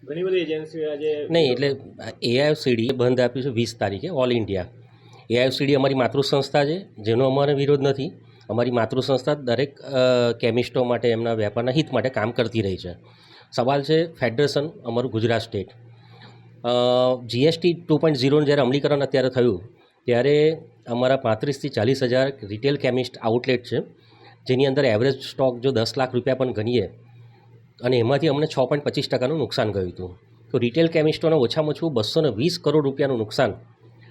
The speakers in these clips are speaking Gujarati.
ઘણી બધી એજન્સીઓ આજે નહીં, એટલે એઆઈએફસીડી બંધ આપ્યું છે 20 તારીખે ઓલ ઇન્ડિયા. એઆઈએફસીડી અમારી માતૃ સંસ્થા છે, જેનો અમારે વિરોધ નથી. અમારી માતૃ સંસ્થા દરેક કેમિસ્ટો માટે એમના વેપારના હિત માટે કામ કરતી રહી છે. સવાલ છે ફેડરેશન, અમારું ગુજરાત સ્ટેટ. જીએસટી 2.0 જ્યારે અમલીકરણ અત્યારે થયું ત્યારે અમારા 35,000 થી 40,000 રિટેલ કેમિસ્ટ આઉટલેટ છે, જેની અંદર એવરેજ સ્ટોક જો 10 લાખ રૂપિયા પણ ગણીએ અને એમાંથી અમને 6.25% નુકસાન ગયું હતું. તો રિટેલ કેમિસ્ટોને ઓછામાં ઓછું 220 કરોડ રૂપિયાનું નુકસાન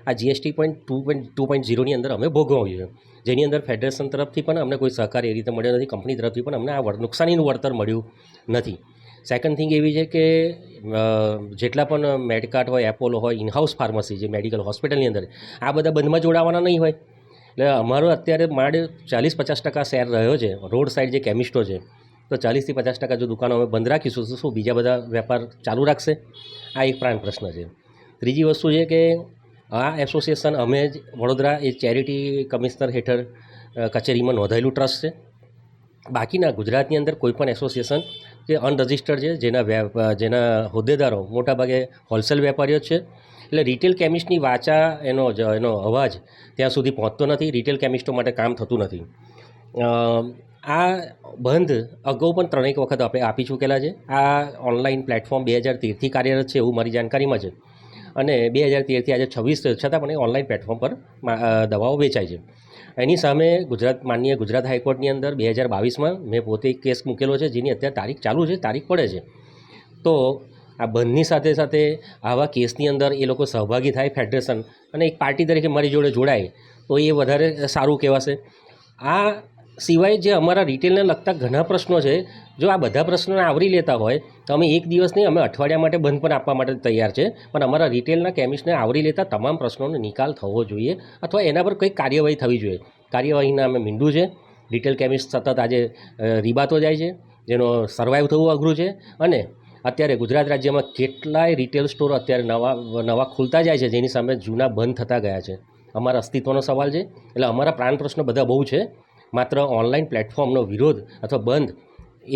આ જીએસટી 2.0ની અંદર અમે ભોગવ્યું છે, જેની અંદર ફેડરેશન તરફથી પણ અમને કોઈ સહકાર એ રીતે મળ્યો નથી, કંપની તરફથી પણ અમને આ નુકસાનીનું વળતર મળ્યું નથી. સેકન્ડ થિંગ એવી છે કે જેટલા પણ મેડકાર્ટ હોય, એપોલો હોય, ઇનહાઉસ ફાર્મસી જે મેડિકલ હોસ્પિટલની અંદર, આ બધા બંધમાં જોડાવાના નહીં હોય. એટલે અમારો અત્યારે માંડ 40-50% શેર રહ્યો છે રોડ સાઈડ જે કેમિસ્ટો છે. તો 40 થી 50% જો દુકાનો અમે બંધ રાખીશું તો શું બીજા બધા વેપાર ચાલુ રાખશે? આ એક પ્રાણ પ્રશ્ન છે. ત્રીજી વસ્તુ છે કે આ એસોસિએશન અમે જ વડોદરા એ ચેરિટી કમિશનર હેઠળ કચેરીમાં નોંધાયેલું ટ્રસ્ટ છે. બાકીના ગુજરાતની અંદર કોઈપણ એસોસિએશન જે અનરજિસ્ટર્ડ છે, જેના હોદ્દેદારો મોટાભાગે હોલસેલ વેપારીઓ છે. એટલે રિટેલ કેમિસ્ટની વાચા એનો અવાજ ત્યાં સુધી પહોંચતો નથી. રિટેલ કેમિસ્ટો માટે કામ થતું નથી. આ બંધ અગાઉ પણ 3 વખત આપણે આપી ચૂકેલા છે. આ ઓનલાઈન પ્લેટફોર્મ 2013થી કાર્યરત છે એવું મારી જાણકારીમાં છે, અને 2013થી આજે 26 છતાં પણ એ ઓનલાઈન પ્લેટફોર્મ પર દવાઓ વેચાય છે. એની સામે માનનીય ગુજરાત હાઈકોર્ટની અંદર 2022માં મેં પોતે એક કેસ મૂકેલો છે, જેની અત્યારે તારીખ ચાલુ છે, તારીખ પડે છે. તો આ બંધની સાથે સાથે આવા કેસની અંદર એ લોકો સહભાગી થાય ફેડરેશન, અને એક પાર્ટી તરીકે મારી જોડે જોડાય તો એ વધારે સારું કહેવાશે. આ સિવાય જે અમારા રિટેલને લગતા ઘણા પ્રશ્નો છે, જો આ બધા પ્રશ્નોને આવરી લેતા હોય તો અમે એક દિવસ નહીં, અમે અઠવાડિયા માટે બંધ પણ આપવા માટે તૈયાર છે. પણ અમારા રિટેલના કેમિસ્ટને આવરી લેતા તમામ પ્રશ્નોનો નિકાલ થવો જોઈએ, અથવા એના પર કંઈક કાર્યવાહી થવી જોઈએ. કાર્યવાહીના અમે મીંડું છે. રિટેલ કેમિસ્ટ સતત આજે રીબાતો જાય છે, જેનો સર્વાઈવ થવું અઘરું છે. અને અત્યારે ગુજરાત રાજ્યમાં કેટલાય રિટેલ સ્ટોર અત્યારે નવા ખુલતા જાય છે, જેની સામે જૂના બંધ થતા ગયા છે. અમારા અસ્તિત્વનો સવાલ છે. એટલે અમારા પ્રાણ પ્રશ્નો બધા બહુ છે. માત્ર ઓનલાઈન પ્લેટફોર્મનો વિરોધ અથવા બંધ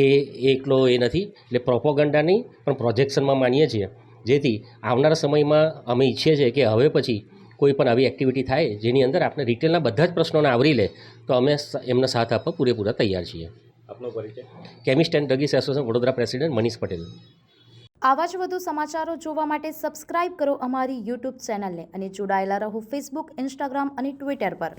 એ એકલો એ નથી. એટલે પ્રોપોગન્ડા નહીં પણ પ્રોજેક્શનમાં માનીએ છીએ, જેથી આવનારા સમયમાં અમે ઈચ્છીએ છીએ કે હવે પછી કોઈ પણ આવી એક્ટિવિટી થાય જેની અંદર આપણે રિટેલના બધા જ પ્રશ્નોને આવરી લે તો અમે એમનો સાથ આપવા પૂરેપૂરા તૈયાર છીએ. આપનો પરિચય? Chemist and druggist association Vadodara president Manish Patel. આવા જ વધુ સમાચારો જોવા માટે સબસ્ક્રાઇબ કરો અમારી યુટ્યુબ ચેનલને અને જોડાયેલા રહો ફેસબુક, ઇન્સ્ટાગ્રામ અને ટ્વિટર પર.